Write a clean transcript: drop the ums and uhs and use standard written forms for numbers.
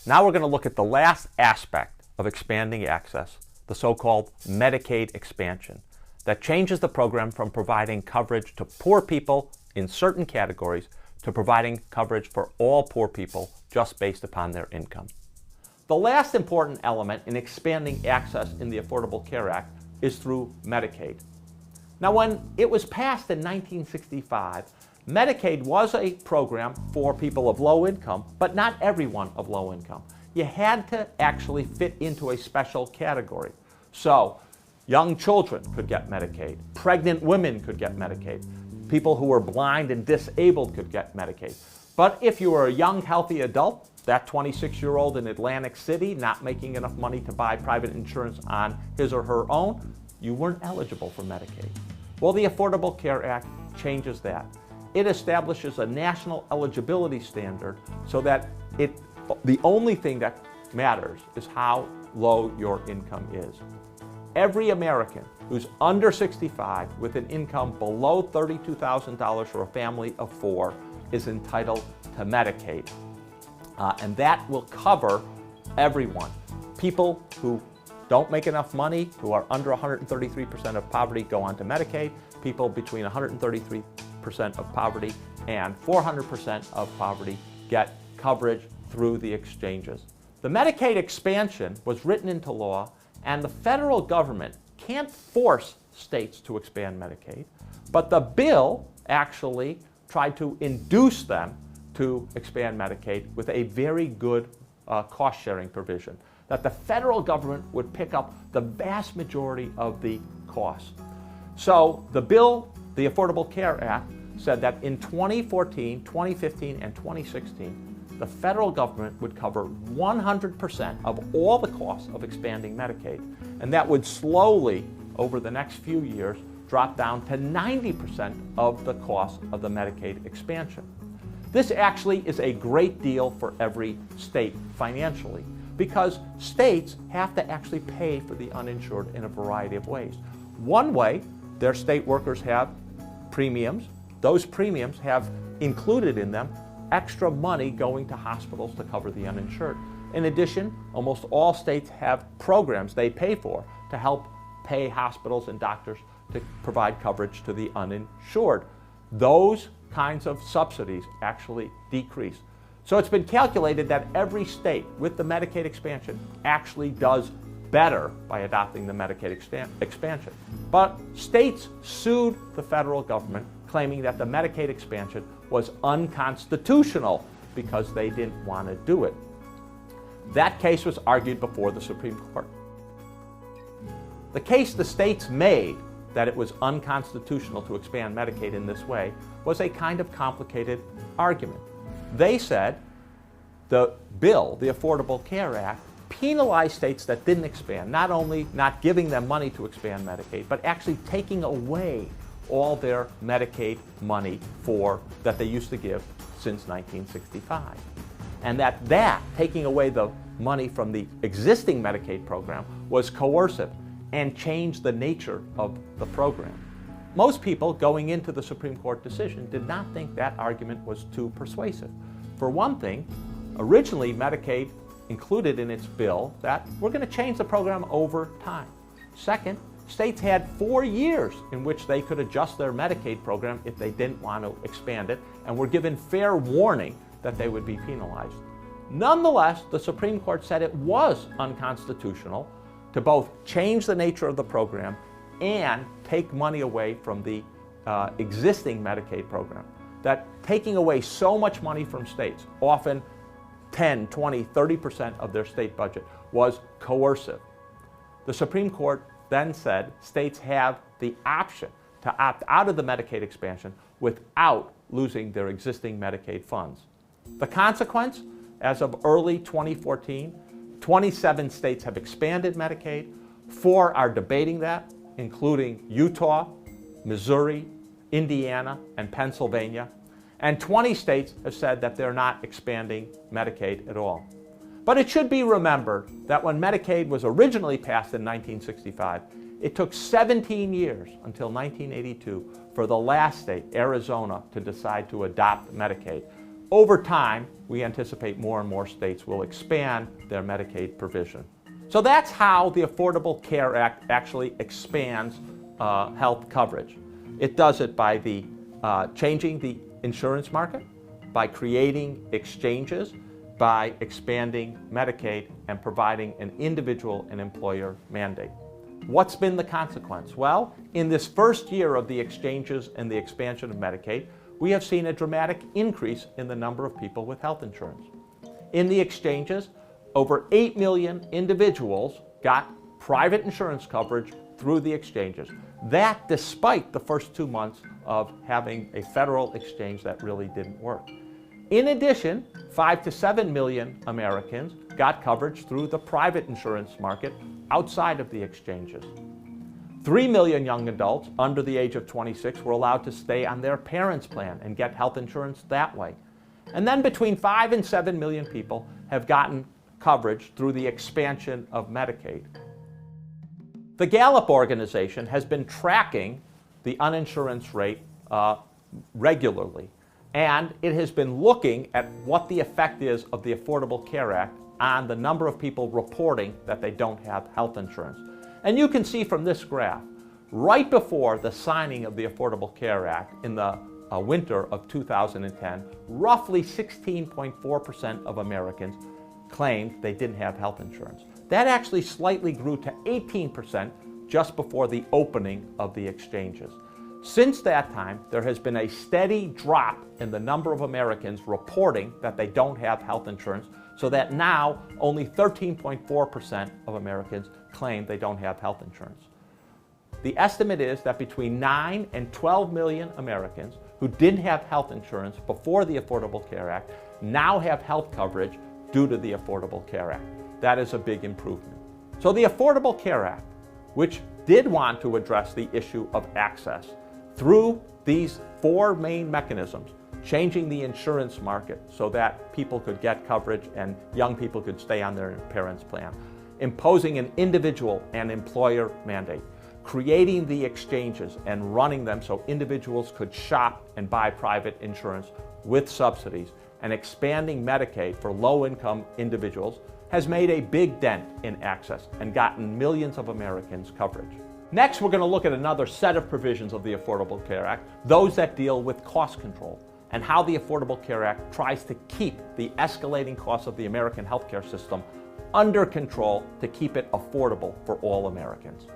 Now we're going to look at the last aspect of expanding access, the so-called Medicaid expansion, that changes the program from providing coverage to poor people in certain categories to providing coverage for all poor people just based upon their income. The last important element in expanding access in the Affordable Care Act is through Medicaid. Now, when it was passed in 1965, Medicaid was a program for people of low income, but not everyone of low income. You had to actually fit into a special category. So, young children could get Medicaid, pregnant women could get Medicaid, people who were blind and disabled could get Medicaid. But if you were a young, healthy adult, that 26-year-old in Atlantic City not making enough money to buy private insurance on his or her own, you weren't eligible for Medicaid. Well, the Affordable Care Act changes that. It establishes a national eligibility standard so that the only thing that matters is how low your income is. Every American who's under 65 with an income below $32,000 for a family of 4 is entitled to Medicaid. And that will cover everyone. People who don't make enough money, who are under 133% of poverty, go on to Medicaid. People between 133% of poverty and 400% of poverty get coverage through the exchanges. The Medicaid expansion was written into law, and the federal government can't force states to expand Medicaid, but the bill actually tried to induce them to expand Medicaid with a very good cost-sharing provision, that the federal government would pick up the vast majority of the cost. So the bill, the Affordable Care Act, said that in 2014, 2015, and 2016, the federal government would cover 100% of all the costs of expanding Medicaid, and that would slowly, over the next few years, drop down to 90% of the cost of the Medicaid expansion. This actually is a great deal for every state financially, because states have to actually pay for the uninsured in a variety of ways. One way, their state workers have premiums. Those premiums have included in them extra money going to hospitals to cover the uninsured. In addition, almost all states have programs they pay for to help pay hospitals and doctors to provide coverage to the uninsured. Those kinds of subsidies actually decrease. So it's been calculated that every state with the Medicaid expansion actually does better by adopting the Medicaid expansion. But states sued the federal government, claiming that the Medicaid expansion was unconstitutional because they didn't want to do it. That case was argued before the Supreme Court. The case the states made that it was unconstitutional to expand Medicaid in this way was a kind of complicated argument. They said the bill, the Affordable Care Act, penalized states that didn't expand, not only not giving them money to expand Medicaid, but actually taking away all their Medicaid money that they used to give since 1965. And that taking away the money from the existing Medicaid program was coercive and changed the nature of the program. Most people going into the Supreme Court decision did not think that argument was too persuasive. For one thing, originally Medicaid included in its bill that we're going to change the program over time. Second, states had 4 years in which they could adjust their Medicaid program if they didn't want to expand it, and were given fair warning that they would be penalized. Nonetheless, the Supreme Court said it was unconstitutional to both change the nature of the program and take money away from the existing Medicaid program. That taking away so much money from states, often 10, 20, 30% of their state budget, was coercive. The Supreme Court then said states have the option to opt out of the Medicaid expansion without losing their existing Medicaid funds. The consequence, as of early 2014, 27 states have expanded Medicaid. 4 are debating that, including Utah, Missouri, Indiana, and Pennsylvania. And 20 states have said that they're not expanding Medicaid at all. But it should be remembered that when Medicaid was originally passed in 1965, it took 17 years until 1982 for the last state, Arizona, to decide to adopt Medicaid. Over time, we anticipate more and more states will expand their Medicaid provision. So that's how the Affordable Care Act actually expands health coverage. It does it by changing the insurance market, by creating exchanges, by expanding Medicaid, and providing an individual and employer mandate. What's been the consequence? Well, in this first year of the exchanges and the expansion of Medicaid, we have seen a dramatic increase in the number of people with health insurance. In the exchanges, over 8 million individuals got private insurance coverage through the exchanges. That despite the first 2 months of having a federal exchange that really didn't work. In addition, 5 to 7 million Americans got coverage through the private insurance market outside of the exchanges. 3 million young adults under the age of 26 were allowed to stay on their parents' plan and get health insurance that way. And then between 5 and 7 million people have gotten coverage through the expansion of Medicaid. The Gallup organization has been tracking the uninsurance rate regularly, and it has been looking at what the effect is of the Affordable Care Act on the number of people reporting that they don't have health insurance. And you can see from this graph, right before the signing of the Affordable Care Act in the winter of 2010, roughly 16.4% of Americans claimed they didn't have health insurance. That actually slightly grew to 18% just before the opening of the exchanges. Since that time, there has been a steady drop in the number of Americans reporting that they don't have health insurance, so that now only 13.4% of Americans claim they don't have health insurance. The estimate is that between 9 and 12 million Americans who didn't have health insurance before the Affordable Care Act now have health coverage due to the Affordable Care Act. That is a big improvement. So the Affordable Care Act, which did want to address the issue of access through these 4 main mechanisms, changing the insurance market so that people could get coverage and young people could stay on their parents' plan, imposing an individual and employer mandate, creating the exchanges and running them so individuals could shop and buy private insurance with subsidies, and expanding Medicaid for low-income individuals has made a big dent in access and gotten millions of Americans coverage. Next, we're going to look at another set of provisions of the Affordable Care Act, those that deal with cost control, and how the Affordable Care Act tries to keep the escalating costs of the American healthcare system under control to keep it affordable for all Americans.